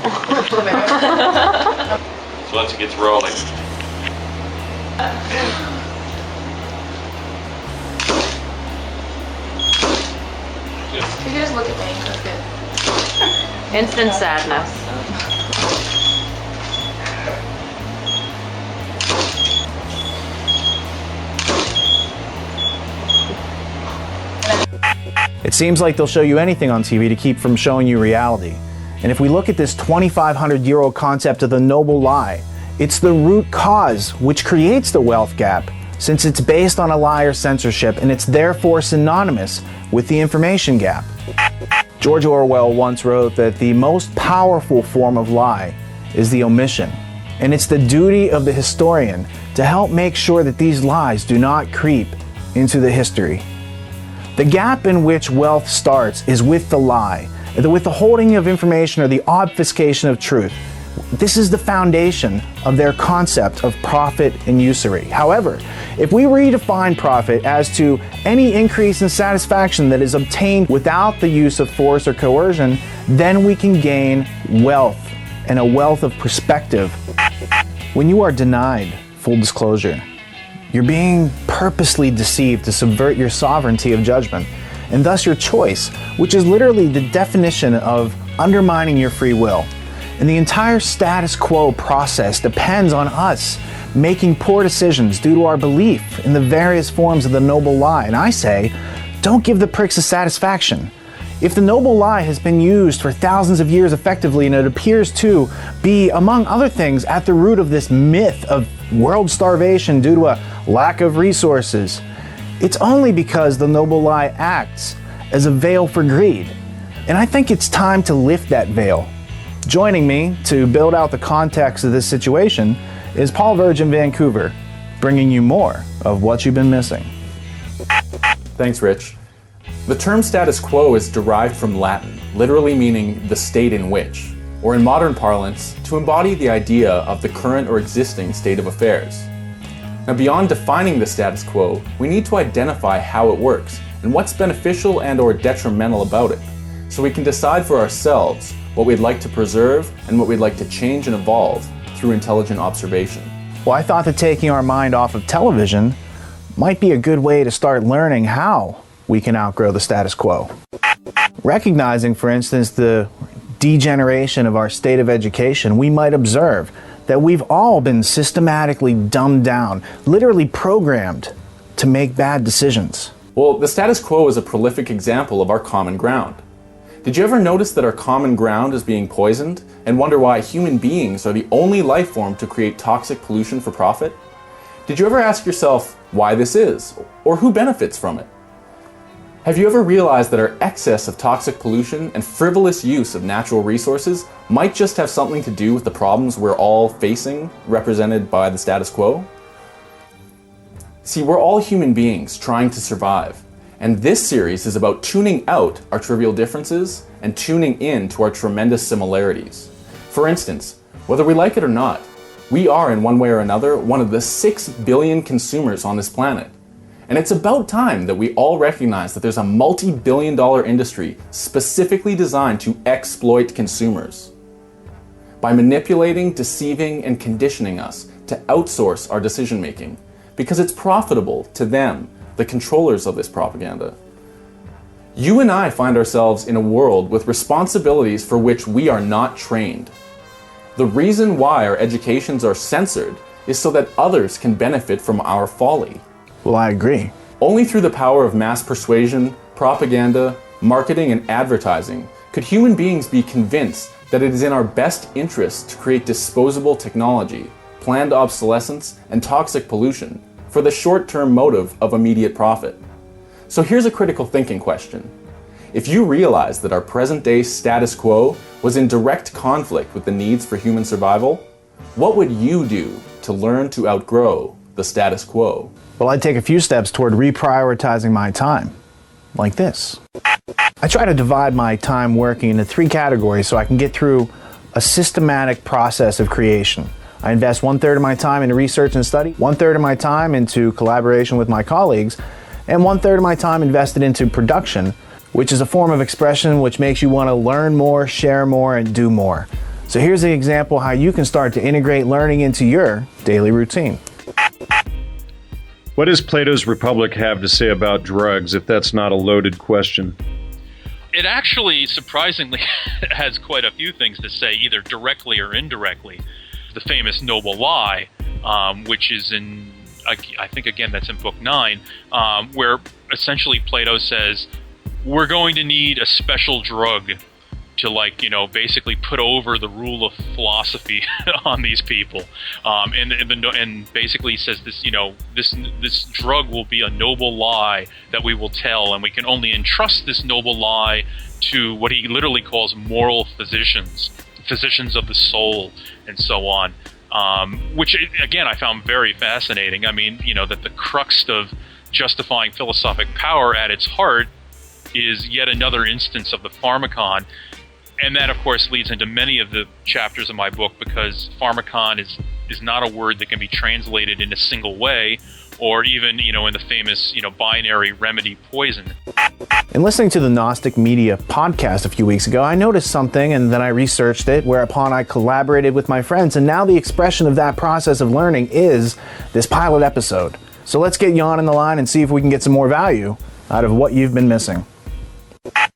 So once it gets rolling. You can just look at me. That's good. Instant sadness. It seems like they'll show you anything on TV to keep from showing you reality. And if we look at this 2,500-year-old concept of the noble lie, it's the root cause which creates the wealth gap, since it's based on a lie or censorship, and it's therefore synonymous with the information gap. George Orwell once wrote that the most powerful form of lie is the omission, and it's the duty of the historian to help make sure that these lies do not creep into the history. The gap in which wealth starts is with the lie, with the holding of information or the obfuscation of truth. This is the foundation of their concept of profit and usury. However, if we redefine profit as to any increase in satisfaction that is obtained without the use of force or coercion, then we can gain wealth, and a wealth of perspective. When you are denied full disclosure, you're being purposely deceived to subvert your sovereignty of judgment, and thus your choice, which is literally the definition of undermining your free will. And the entire status quo process depends on us making poor decisions due to our belief in the various forms of the noble lie. And I say, don't give the pricks a satisfaction. If the noble lie has been used for thousands of years effectively, and it appears to be, among other things, at the root of this myth of world starvation due to a lack of resources, it's only because the noble lie acts as a veil for greed. And I think it's time to lift that veil. Joining me to build out the context of this situation is Paul Verge in Vancouver, bringing you more of what you've been missing. Thanks, Rich. The term status quo is derived from Latin, literally meaning the state in which, or in modern parlance, to embody the idea of the current or existing state of affairs. Now, beyond defining the status quo, we need to identify how it works and what's beneficial and or detrimental about it, so we can decide for ourselves what we'd like to preserve and what we'd like to change and evolve through intelligent observation. Well, I thought that taking our mind off of television might be a good way to start learning how we can outgrow the status quo. Recognizing, for instance, the degeneration of our state of education, we might observe that we've all been systematically dumbed down, literally programmed to make bad decisions. Well, the status quo is a prolific example of our common ground. Did you ever notice that our common ground is being poisoned and wonder why human beings are the only life form to create toxic pollution for profit? Did you ever ask yourself why this is, or who benefits from it? Have you ever realized that our excess of toxic pollution and frivolous use of natural resources might just have something to do with the problems we're all facing, represented by the status quo? See, we're all human beings trying to survive. And this series is about tuning out our trivial differences and tuning in to our tremendous similarities. For instance, whether we like it or not, we are in one way or another one of the 6 billion consumers on this planet. And it's about time that we all recognize that there's a multi-billion-dollar industry specifically designed to exploit consumers by manipulating, deceiving, and conditioning us to outsource our decision-making because it's profitable to them, the controllers of this propaganda. You and I find ourselves in a world with responsibilities for which we are not trained. The reason why our educations are censored is so that others can benefit from our folly. Well, I agree. Only through the power of mass persuasion, propaganda, marketing, and advertising could human beings be convinced that it is in our best interest to create disposable technology, planned obsolescence, and toxic pollution for the short-term motive of immediate profit. So here's a critical thinking question. If you realize that our present-day status quo was in direct conflict with the needs for human survival, what would you do to learn to outgrow the status quo? Well, I'd take a few steps toward reprioritizing my time, like this. I try to divide my time working into 3 categories so I can get through a systematic process of creation. I invest 1/3 of my time into research and study, 1/3 of my time into collaboration with my colleagues, and 1/3 of my time invested into production, which is a form of expression which makes you want to learn more, share more, and do more. So here's an example how you can start to integrate learning into your daily routine. What does Plato's Republic have to say about drugs, if that's not a loaded question? It actually, surprisingly, has quite a few things to say, either directly or indirectly. The famous noble lie, which is in, I think, again, that's in Book 9, where essentially Plato says, we're going to need a special drug to, like, you know, basically put over the rule of philosophy on these people, and basically says this, you know, this drug will be a noble lie that we will tell, and we can only entrust this noble lie to what he literally calls moral physicians of the soul, and so on. Which again I found very fascinating. I mean, you know, that the crux of justifying philosophic power at its heart is yet another instance of the pharmakon. And that, of course, leads into many of the chapters of my book, because pharmakon is not a word that can be translated in a single way, or even, you know, in the famous, you know, binary remedy poison. In listening to the Gnostic Media podcast a few weeks ago, I noticed something, and then I researched it, whereupon I collaborated with my friends, and now the expression of that process of learning is this pilot episode. So let's get you on in the line and see if we can get some more value out of what you've been missing.